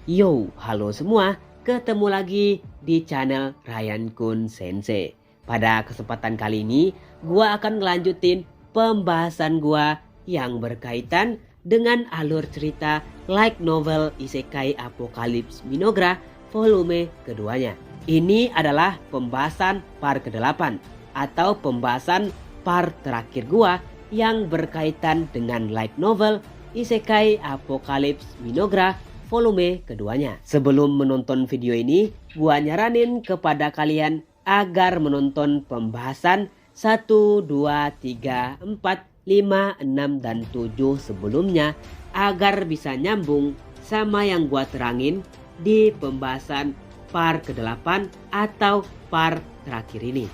Yo, halo semua, ketemu lagi di channel Ryan Kun Sensei. Pada kesempatan kali ini, gua akan ngelanjutin pembahasan gua yang berkaitan dengan alur cerita light novel Isekai Apocalypse Minogra volume keduanya. Ini adalah pembahasan part ke-8 atau pembahasan part terakhir gua yang berkaitan dengan light novel Isekai Apocalypse Minogra volume keduanya. Sebelum menonton video ini, gua nyaranin kepada kalian agar menonton pembahasan 1, 2, 3, 4, 5, 6, dan 7 sebelumnya agar bisa nyambung sama yang gua terangin di pembahasan part ke-8 atau part terakhir ini.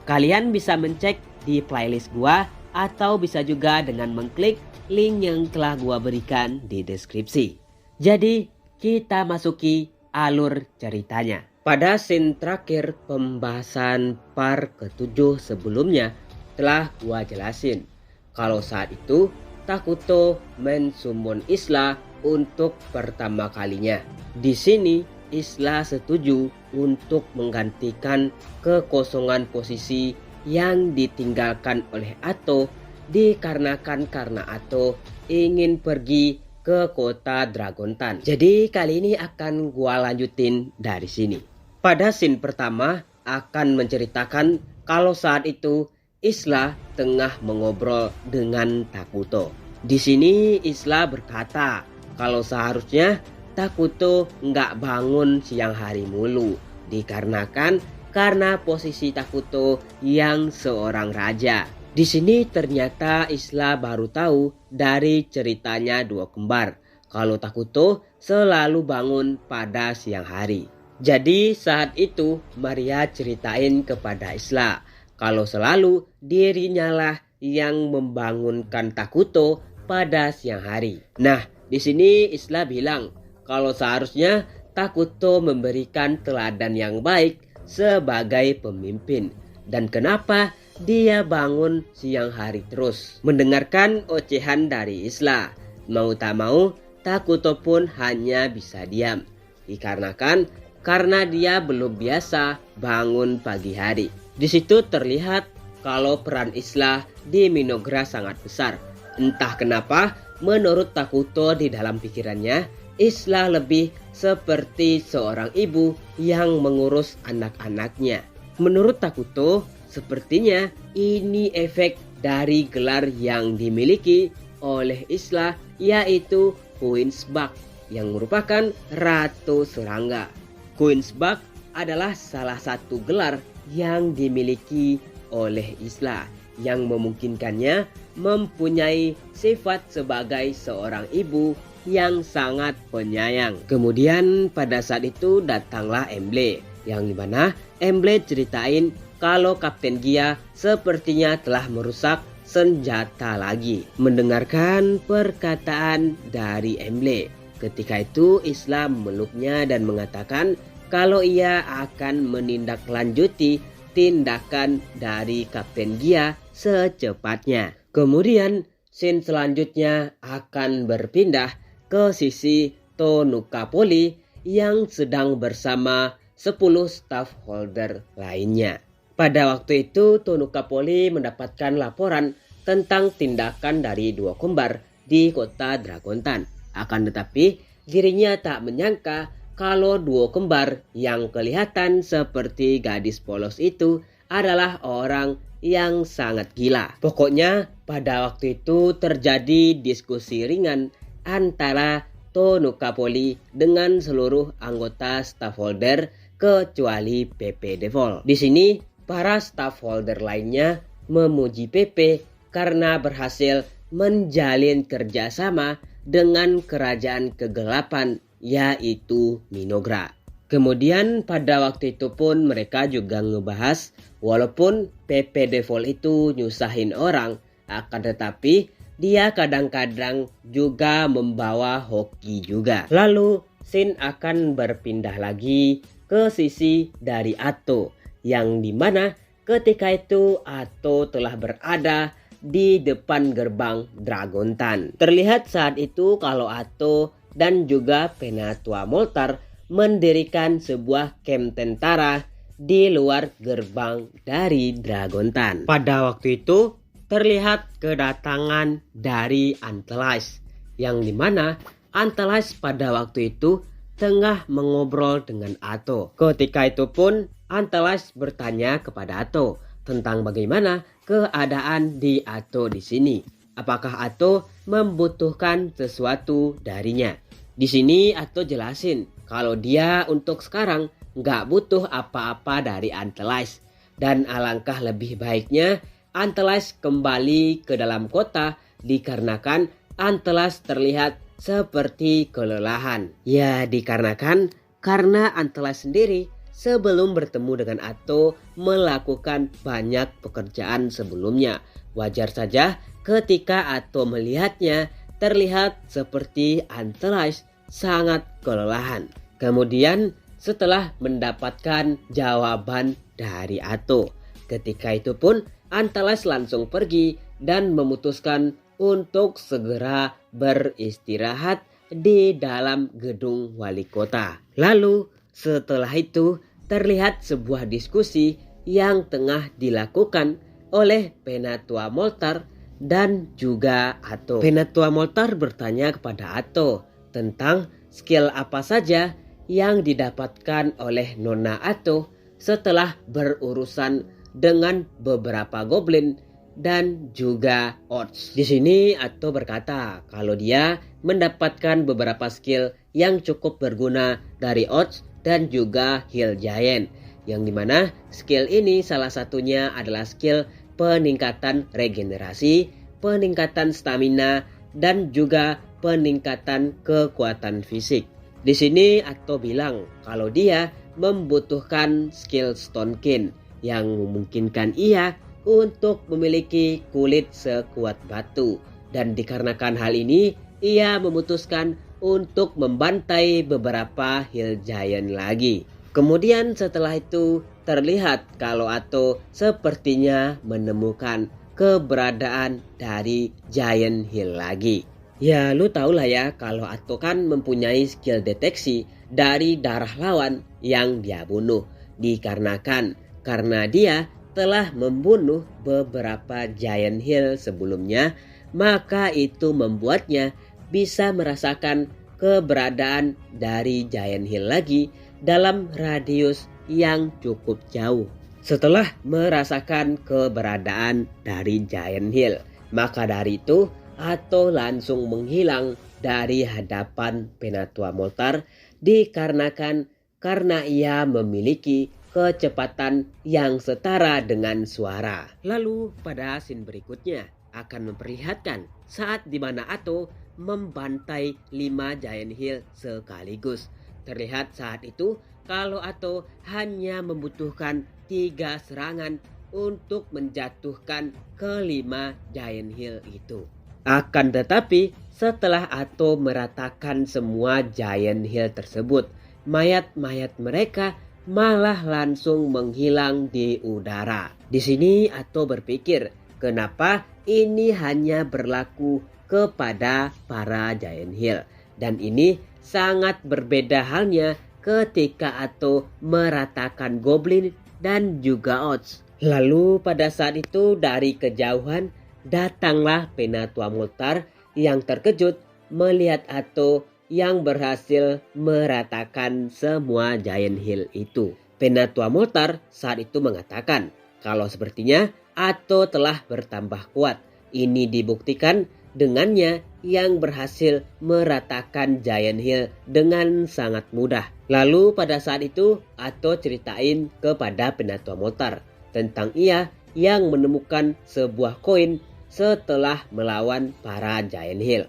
Kalian bisa mencek di playlist gua atau bisa juga dengan mengklik link yang telah gua berikan di deskripsi. Jadi kita masuki alur ceritanya. Pada scene terakhir pembahasan part ke-7 sebelumnya telah gua jelasin kalau saat itu Takuto mensummon Isla untuk pertama kalinya. Di sini Isla setuju untuk menggantikan kekosongan posisi yang ditinggalkan oleh Ato dikarenakan karena Ato ingin pergi ke kota Dragontan. Jadi kali ini akan gua lanjutin dari sini. Pada scene pertama akan menceritakan kalau saat itu Isla tengah mengobrol dengan Takuto. Di sini Isla berkata kalau seharusnya Takuto nggak bangun siang hari mulu dikarenakan karena posisi Takuto yang seorang raja. Di sini ternyata Isla baru tahu dari ceritanya dua kembar kalau Takuto selalu bangun pada siang hari. Jadi saat itu Maria ceritain kepada Isla kalau selalu dirinya lah yang membangunkan Takuto pada siang hari. Nah, di sini Isla bilang kalau seharusnya Takuto memberikan teladan yang baik sebagai pemimpin. Dan kenapa dia bangun siang hari terus? Mendengarkan ocehan dari Isla, mau tak mau Takuto pun hanya bisa diam. Dikarenakan karena dia belum biasa bangun pagi hari. Di situ terlihat kalau peran Isla di Minogra sangat besar. Entah kenapa menurut Takuto di dalam pikirannya Isla lebih seperti seorang ibu yang mengurus anak-anaknya. Menurut Takuto, sepertinya ini efek dari gelar yang dimiliki oleh Isla yaitu Queen's Bug yang merupakan Ratu Serangga. Queen's Bug adalah salah satu gelar yang dimiliki oleh Isla yang memungkinkannya mempunyai sifat sebagai seorang ibu yang sangat penyayang. Kemudian pada saat itu datanglah Emble yang dimana Emble ceritain kalau Kapten Gia sepertinya telah merusak senjata lagi. Mendengarkan perkataan dari Emble, ketika itu Islam memeluknya dan mengatakan kalau ia akan menindaklanjuti tindakan dari Kapten Gia secepatnya. Kemudian scene selanjutnya akan berpindah ke sisi Tonukapoli yang sedang bersama 10 staffholder lainnya. Pada waktu itu Tonukapoli mendapatkan laporan tentang tindakan dari dua kembar di kota Dragontan. Akan tetapi dirinya tak menyangka kalau dua kembar yang kelihatan seperti gadis polos itu adalah orang yang sangat gila. Pokoknya pada waktu itu terjadi diskusi ringan antara Tonukapoli dengan seluruh anggota staffholder kecuali Pepe Devol. Di sini para staffholder lainnya memuji Pepe karena berhasil menjalin kerjasama dengan kerajaan kegelapan yaitu Minogra. Kemudian pada waktu itu pun mereka juga ngebahas walaupun Pepe Devol itu nyusahin orang, akan tetapi dia kadang-kadang juga membawa hoki juga. Lalu scene akan berpindah lagi ke sisi dari Ato yang dimana ketika itu Ato telah berada di depan gerbang Dragontan. Terlihat saat itu kalau Ato dan juga Penatua Moltar mendirikan sebuah kamp tentara di luar gerbang dari Dragontan. Pada waktu itu terlihat kedatangan dari Antelais, yang dimana Antelais pada waktu itu tengah mengobrol dengan Atto. Ketika itu pun Antelais bertanya kepada Atto tentang bagaimana keadaan di Atto di sini. Apakah Atto membutuhkan sesuatu darinya? Di sini Atto jelasin kalau dia untuk sekarang nggak butuh apa-apa dari Antelais, dan alangkah lebih baiknya Antelais kembali ke dalam kota dikarenakan Antelais terlihat seperti kelelahan. Ya, dikarenakan karena Antelais sendiri sebelum bertemu dengan Atto melakukan banyak pekerjaan sebelumnya. Wajar saja ketika Atto melihatnya terlihat seperti Antelais sangat kelelahan. Kemudian setelah mendapatkan jawaban dari Atto, ketika itu pun Antelais langsung pergi dan memutuskan untuk segera beristirahat di dalam gedung wali kota. Lalu setelah itu terlihat sebuah diskusi yang tengah dilakukan oleh Penatua Moltar dan juga Atto. Penatua Moltar bertanya kepada Atto tentang skill apa saja yang didapatkan oleh Nona Atto setelah berurusan dengan beberapa goblin dan juga odds. Di sini Atto berkata kalau dia mendapatkan beberapa skill yang cukup berguna dari odds dan juga Hill Giant, yang dimana skill ini salah satunya adalah skill peningkatan regenerasi, peningkatan stamina, dan juga peningkatan kekuatan fisik. Di sini Atto bilang kalau dia membutuhkan skill Stonekin yang memungkinkan ia untuk memiliki kulit sekuat batu, dan dikarenakan hal ini ia memutuskan untuk membantai beberapa Hill Giant lagi. Kemudian setelah itu terlihat kalau Atto sepertinya menemukan keberadaan dari Giant Hill lagi. Ya, lu tau lah ya kalau Atto kan mempunyai skill deteksi dari darah lawan yang dia bunuh. Dikarenakan karena dia telah membunuh beberapa Giant Hill sebelumnya, maka itu membuatnya bisa merasakan keberadaan dari Giant Hill lagi dalam radius yang cukup jauh. Setelah merasakan keberadaan dari Giant Hill, maka dari itu Atto langsung menghilang dari hadapan Penatua Moltar dikarenakan karena ia memiliki kecepatan yang setara dengan suara. Lalu pada scene berikutnya akan memperlihatkan saat dimana Atto membantai 5 Giant Hill sekaligus. Terlihat saat itu kalau Atto hanya membutuhkan 3 serangan untuk menjatuhkan kelima Giant Hill itu. Akan tetapi setelah Atto meratakan semua Giant Hill tersebut, mayat-mayat mereka malah langsung menghilang di udara. Di sini Atto berpikir, kenapa ini hanya berlaku kepada para Giant Hill, dan ini sangat berbeda halnya ketika Atto meratakan goblin dan juga odds. Lalu pada saat itu dari kejauhan datanglah Penatua Moltar yang terkejut melihat Atto yang berhasil meratakan semua Giant Hill itu. Penatua Moltar saat itu mengatakan kalau sepertinya Atto telah bertambah kuat. Ini dibuktikan dengannya yang berhasil meratakan Giant Hill dengan sangat mudah. Lalu pada saat itu Atto ceritain kepada Penatua Moltar tentang ia yang menemukan sebuah koin setelah melawan para Giant Hill.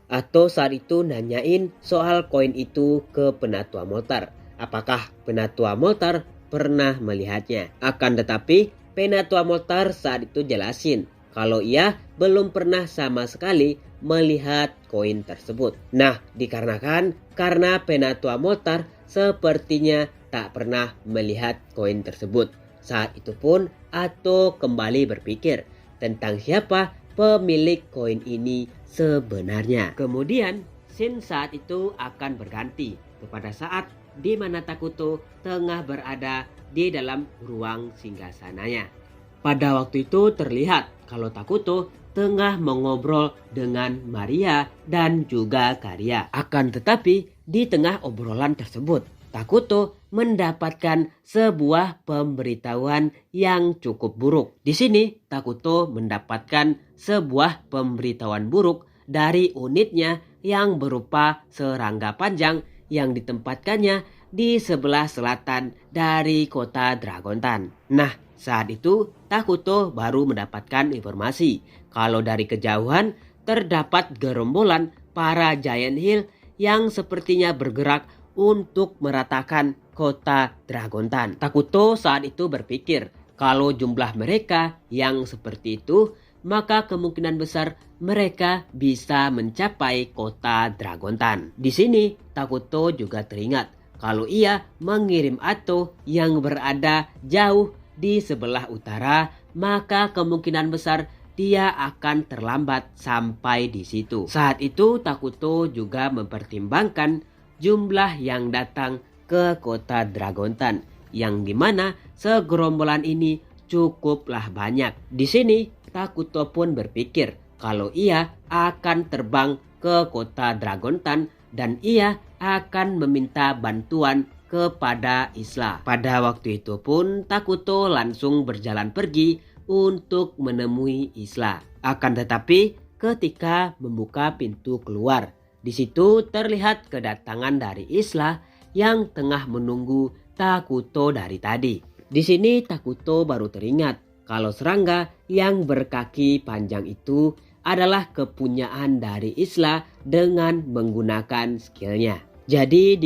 Atto saat itu nanyain soal koin itu ke Penatua Moltar. Apakah Penatua Moltar pernah melihatnya? Akan tetapi Penatua Moltar saat itu jelasin kalau ia belum pernah sama sekali melihat koin tersebut. Nah, dikarenakan karena Penatua Moltar sepertinya tak pernah melihat koin tersebut. Saat itu pun Atto kembali berpikir tentang siapa pemilik koin ini sebenarnya. Kemudian scene saat itu akan berganti kepada saat di mana Takuto tengah berada di dalam ruang singgasananya. Pada waktu itu terlihat kalau Takuto tengah mengobrol dengan Maria dan juga Karya. Akan tetapi di tengah obrolan tersebut, Takuto mendapatkan sebuah pemberitahuan yang cukup buruk. Di sini Takuto mendapatkan sebuah pemberitahuan buruk dari unitnya yang berupa serangga panjang yang ditempatkannya di sebelah selatan dari kota Dragontan. Nah, saat itu Takuto baru mendapatkan informasi kalau dari kejauhan terdapat gerombolan para Giant Hill yang sepertinya bergerak untuk meratakan kota Dragontan. Takuto saat itu berpikir kalau jumlah mereka yang seperti itu, maka kemungkinan besar mereka bisa mencapai kota Dragontan. Di sini Takuto juga teringat kalau ia mengirim Ato yang berada jauh di sebelah utara, maka kemungkinan besar dia akan terlambat sampai di situ. Saat itu Takuto juga mempertimbangkan jumlah yang datang ke kota Dragontan, yang dimana segerombolan ini cukuplah banyak. Di sini Takuto pun berpikir kalau ia akan terbang ke kota Dragontan dan ia akan meminta bantuan kepada Isla. Pada waktu itu pun Takuto langsung berjalan pergi untuk menemui Isla. Akan tetapi ketika membuka pintu keluar, di situ terlihat kedatangan dari Isla yang tengah menunggu Takuto dari tadi. Di sini Takuto baru teringat kalau serangga yang berkaki panjang itu adalah kepunyaan dari Isla dengan menggunakan skillnya. Jadi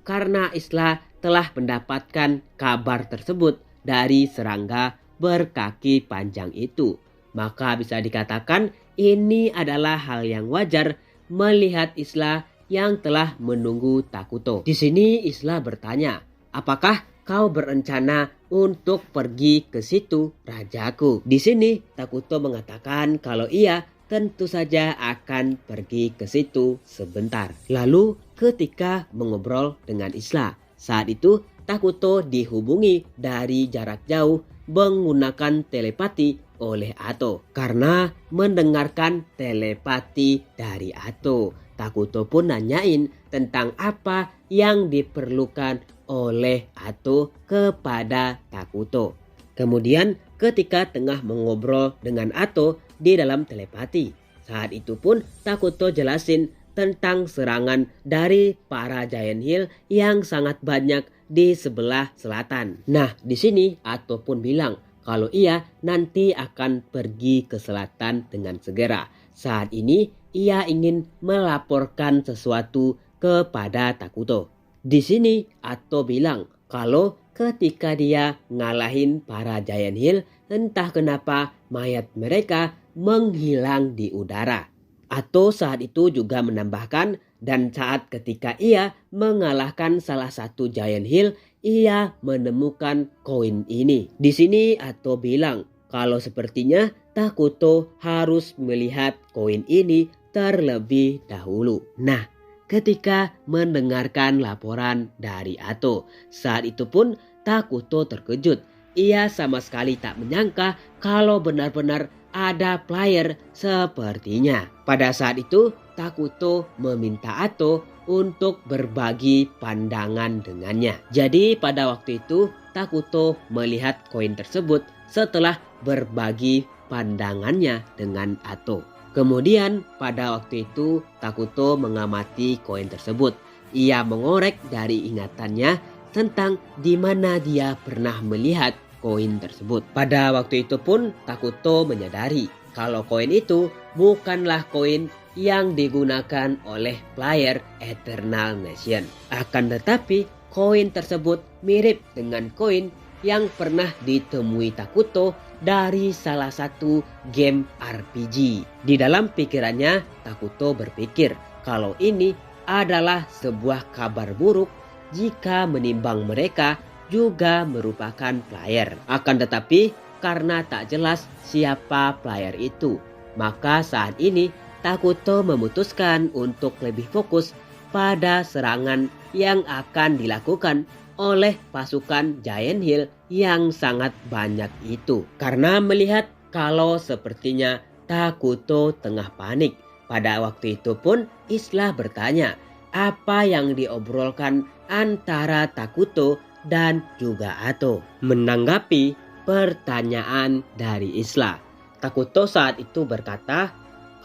karena Isla telah mendapatkan kabar tersebut dari serangga berkaki panjang itu, maka bisa dikatakan ini adalah hal yang wajar melihat Isla yang telah menunggu Takuto. Di sini Isla bertanya, "Apakah kau berencana untuk pergi ke situ, rajaku?" Di sini Takuto mengatakan kalau ia tentu saja akan pergi ke situ sebentar. Lalu ketika mengobrol dengan Isla, saat itu Takuto dihubungi dari jarak jauh menggunakan telepati oleh Ato. Karena mendengarkan telepati dari Ato, Takuto pun nanyain tentang apa yang diperlukan oleh Ato kepada Takuto. Kemudian ketika tengah mengobrol dengan Ato di dalam telepati, saat itu pun Takuto jelasin tentang serangan dari para Giant Hill yang sangat banyak di sebelah selatan. Nah, di sini Ato pun bilang kalau ia nanti akan pergi ke selatan dengan segera. Saat ini ia ingin melaporkan sesuatu kepada Takuto. Di sini Ato bilang kalau ketika dia ngalahin para Giant Hill, entah kenapa mayat mereka menghilang di udara. Ato saat itu juga menambahkan, dan saat ketika ia mengalahkan salah satu Giant Hill, ia menemukan koin ini. Di sini Ato bilang kalau sepertinya Takuto harus melihat koin ini terlebih dahulu. Nah, ketika mendengarkan laporan dari Ato, saat itu pun Takuto terkejut. Ia sama sekali tak menyangka kalau benar-benar ada player sepertinya. Pada saat itu Takuto meminta Ato untuk berbagi pandangan dengannya. Jadi pada waktu itu Takuto melihat koin tersebut setelah berbagi pandangannya dengan Ato. Kemudian pada waktu itu Takuto mengamati koin tersebut. Ia mengorek dari ingatannya tentang di mana dia pernah melihat koin tersebut. Pada waktu itu pun Takuto menyadari kalau koin itu bukanlah koin yang digunakan oleh player Eternal Nation. Akan tetapi koin tersebut mirip dengan koin yang pernah ditemui Takuto dari salah satu game RPG. Di dalam pikirannya Takuto berpikir kalau ini adalah sebuah kabar buruk jika menimbang mereka juga merupakan player. Akan tetapi karena tak jelas siapa player itu, maka saat ini Takuto memutuskan untuk lebih fokus pada serangan yang akan dilakukan oleh pasukan Giant Hill yang sangat banyak itu. Karena melihat kalau sepertinya Takuto tengah panik. Pada waktu itu pun Isla bertanya apa yang diobrolkan antara Takuto dan juga Ato. Menanggapi pertanyaan dari Isla, Takuto saat itu berkata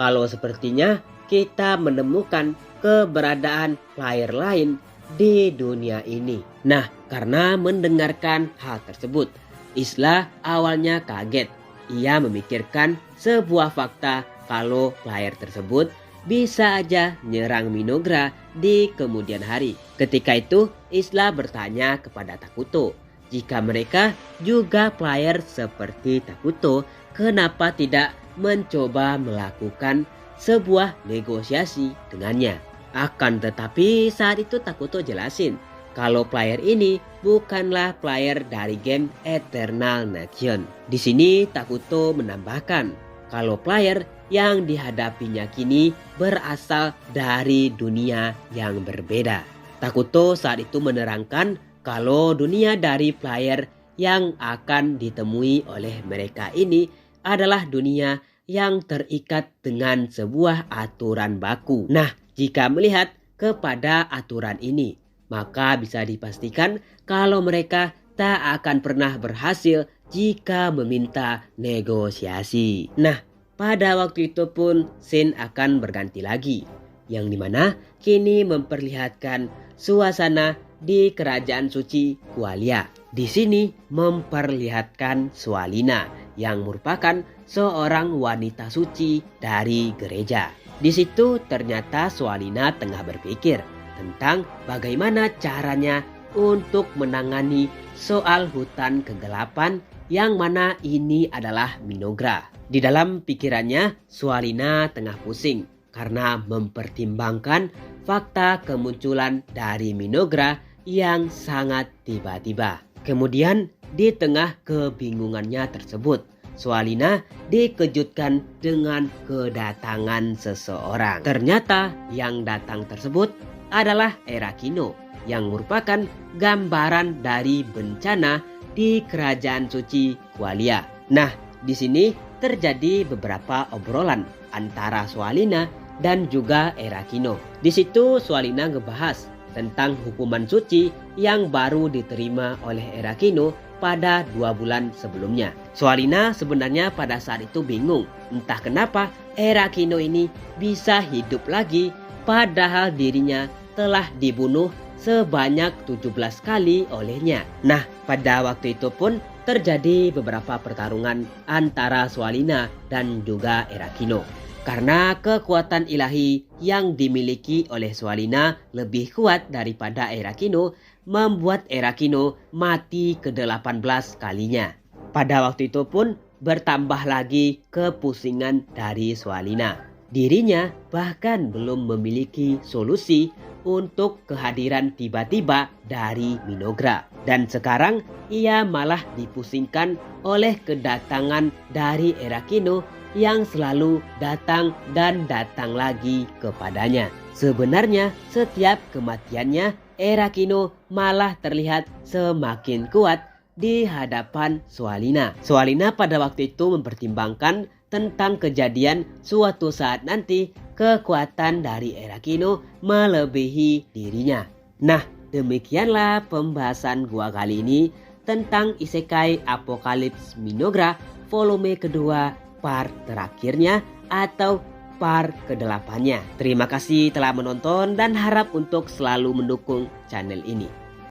kalau sepertinya kita menemukan keberadaan player lain di dunia ini. Nah, karena mendengarkan hal tersebut, Isla awalnya kaget. Ia memikirkan sebuah fakta kalau player tersebut bisa aja nyerang Minogra di kemudian hari. Ketika itu, Isla bertanya kepada Takuto, jika mereka juga player seperti Takuto, kenapa tidak mencoba melakukan sebuah negosiasi dengannya. Akan tetapi saat itu Takuto jelasin kalau player ini bukanlah player dari game Eternal Nation. Di sini Takuto menambahkan kalau player yang dihadapinya kini berasal dari dunia yang berbeda. Takuto saat itu menerangkan kalau dunia dari player yang akan ditemui oleh mereka ini adalah dunia yang terikat dengan sebuah aturan baku. Nah, jika melihat kepada aturan ini, maka bisa dipastikan kalau mereka tak akan pernah berhasil jika meminta negosiasi. Nah, pada waktu itu pun scene akan berganti lagi, yang dimana kini memperlihatkan suasana di kerajaan suci Qualia. Di sini memperlihatkan Swalina yang merupakan seorang wanita suci dari gereja. Di situ ternyata Swalina tengah berpikir tentang bagaimana caranya untuk menangani soal hutan kegelapan yang mana ini adalah Minogra. Di dalam pikirannya, Swalina tengah pusing karena mempertimbangkan fakta kemunculan dari Minogra yang sangat tiba-tiba. Kemudian di tengah kebingungannya tersebut, Swalina dikejutkan dengan kedatangan seseorang. Ternyata yang datang tersebut adalah Erakino yang merupakan gambaran dari bencana di kerajaan suci Qualia. Nah, di sini terjadi beberapa obrolan antara Swalina dan juga Erakino. Di situ Swalina ngebahas tentang hukuman suci yang baru diterima oleh Erakino pada 2 bulan sebelumnya. Swalina sebenarnya pada saat itu bingung entah kenapa Erakino ini bisa hidup lagi padahal dirinya telah dibunuh sebanyak 17 kali olehnya. Nah, pada waktu itu pun terjadi beberapa pertarungan antara Swalina dan juga Erakino. Karena kekuatan ilahi yang dimiliki oleh Swalina lebih kuat daripada Erakino, membuat Erakino mati ke-18 kalinya. Pada waktu itu pun bertambah lagi kepusingan dari Swalina. Dirinya bahkan belum memiliki solusi untuk kehadiran tiba-tiba dari Minogra. Dan sekarang ia malah dipusingkan oleh kedatangan dari Erakino yang selalu datang dan datang lagi kepadanya. Sebenarnya setiap kematiannya Erakino malah terlihat semakin kuat di hadapan Swalina. Swalina pada waktu itu mempertimbangkan tentang kejadian suatu saat nanti kekuatan dari Erakino melebihi dirinya. Nah, demikianlah pembahasan gua kali ini tentang Isekai Apokalips Minogra volume kedua part terakhirnya atau part ke-8-nya. Terima kasih telah menonton dan harap untuk selalu mendukung channel ini.